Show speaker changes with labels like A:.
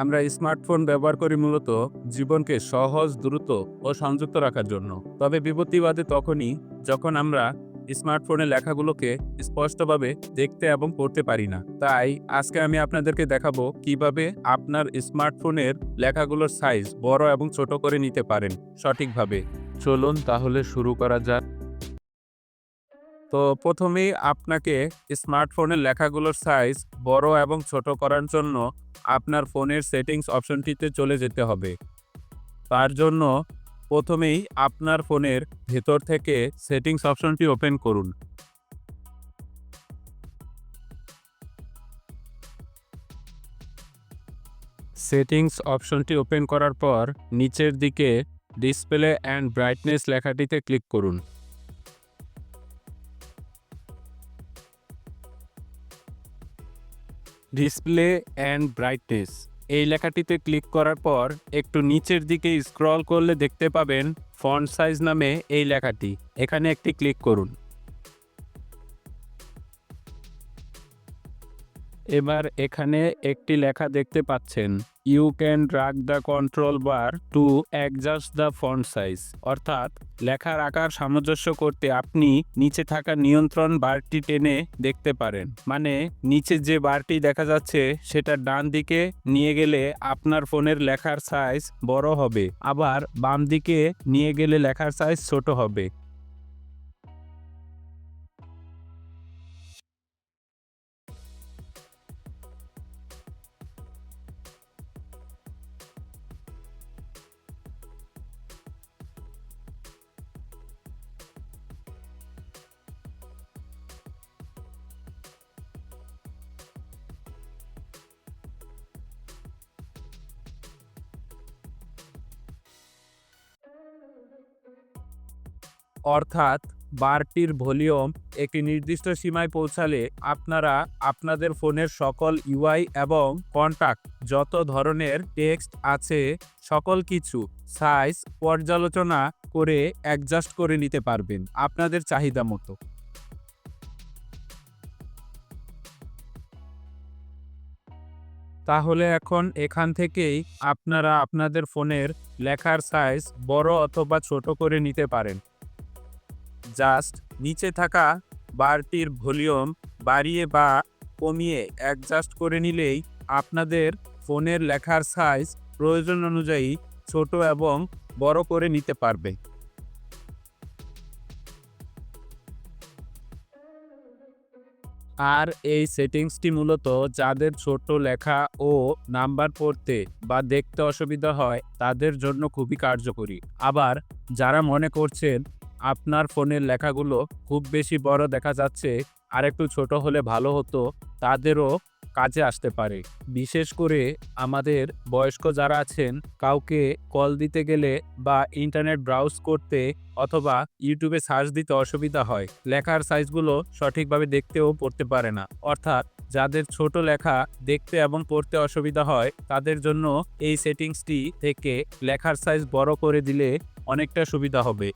A: আমরা স্মার্টফোন ব্যবহার করি মূলত জীবনকে সহজ, দ্রুত ও সংযুক্ত রাখার জন্য। তবে বিপত্তি বাধে তখনই যখন আমরা স্মার্টফোনের লেখাগুলোকে স্পষ্টভাবে দেখতে এবং পড়তে পারি না। তাই আজকে আমি আপনাদেরকে দেখাবো কিভাবে আপনার স্মার্টফোনের লেখাগুলোর সাইজ বড় এবং ছোট করে নিতে পারেন সঠিকভাবে। চলুন তাহলে শুরু করা যাক। তো প্রথমেই আপনাকে স্মার্টফোনের লেখাগুলোর সাইজ বড় এবং ছোট করার জন্য আপনার ফোনের সেটিংস অপশনটিতে চলে যেতে হবে। তার জন্য প্রথমেই আপনার ফোনের ভেতর থেকে সেটিংস অপশনটি ওপেন করুন। সেটিংস অপশনটি ওপেন করার পর নিচের দিকে ডিসপ্লে অ্যান্ড ব্রাইটনেস লেখাটিতে ক্লিক করুন। ডিসপ্লে অ্যান্ড ব্রাইটনেস এই লেখাটিতে ক্লিক করার পর একটু নিচের দিকে স্ক্রল করলে দেখতে পাবেন ফন্ট সাইজ নামে এই লেখাটি। এখানে একটি ক্লিক করুন। এবার এখানে একটি লেখা দেখতে পাচ্ছেন, you can drag the control bar to adjust the font size. অর্থাৎ লেখার আকার সামঞ্জস্য করতে আপনি নিচে থাকা নিয়ন্ত্রণ বারটি টেনে দেখতে পারেন। মানে নিচে যে বারটি দেখা যাচ্ছে সেটা ডান দিকে নিয়ে গেলে আপনার ফোনের লেখার সাইজ বড় হবে, আবার বাম দিকে নিয়ে গেলে লেখার সাইজ ছোট হবে। অর্থাৎ বারটির ভলিউম একটি নির্দিষ্ট সীমায় পৌঁছালে আপনারা আপনাদের ফোনের সকল ইউআই এবং কন্টাক্ট, যত ধরনের টেক্সট আছে সকল কিছু সাইজ পর্যালোচনা করে অ্যাডজাস্ট করে নিতে পারবেন আপনাদের চাহিদা মতো। তাহলে এখন এখান থেকেই আপনারা আপনাদের ফোনের লেখার সাইজ বড় অথবা ছোট করে নিতে পারেন। জাস্ট নিচে থাকা বারটির ভলিউম বাড়িয়ে বা কমিয়ে অ্যাডজাস্ট করে নিলেই আপনাদের ফোনের লেখার সাইজ প্রয়োজন অনুযায়ী ছোট এবং বড় করে নিতে পারবে। আর এই সেটিংসটি মূলত যাদের ছোট লেখা ও নাম্বার পড়তে বা দেখতে অসুবিধা হয় তাদের জন্য খুবই কার্যকরী। আবার যারা মনে করছেন আপনার ফোনের লেখাগুলো খুব বেশি বড় দেখা যাচ্ছে, আর একটু ছোট হলে ভালো হতো, তাদেরও কাজে আসতে পারে। বিশেষ করে আমাদের বয়স্ক যারা আছেন, কাউকে কল দিতে গেলে বা ইন্টারনেট ব্রাউজ করতে অথবা ইউটিউবে সার্চ দিতে অসুবিধা হয়, লেখার সাইজগুলো সঠিকভাবে দেখতে ও পড়তে পারে না। অর্থাৎ যাদের ছোট লেখা দেখতে এবং পড়তে অসুবিধা হয় তাদের জন্য এই সেটিংসটি থেকে লেখার সাইজ বড় করে দিলে অনেকটা সুবিধা হবে।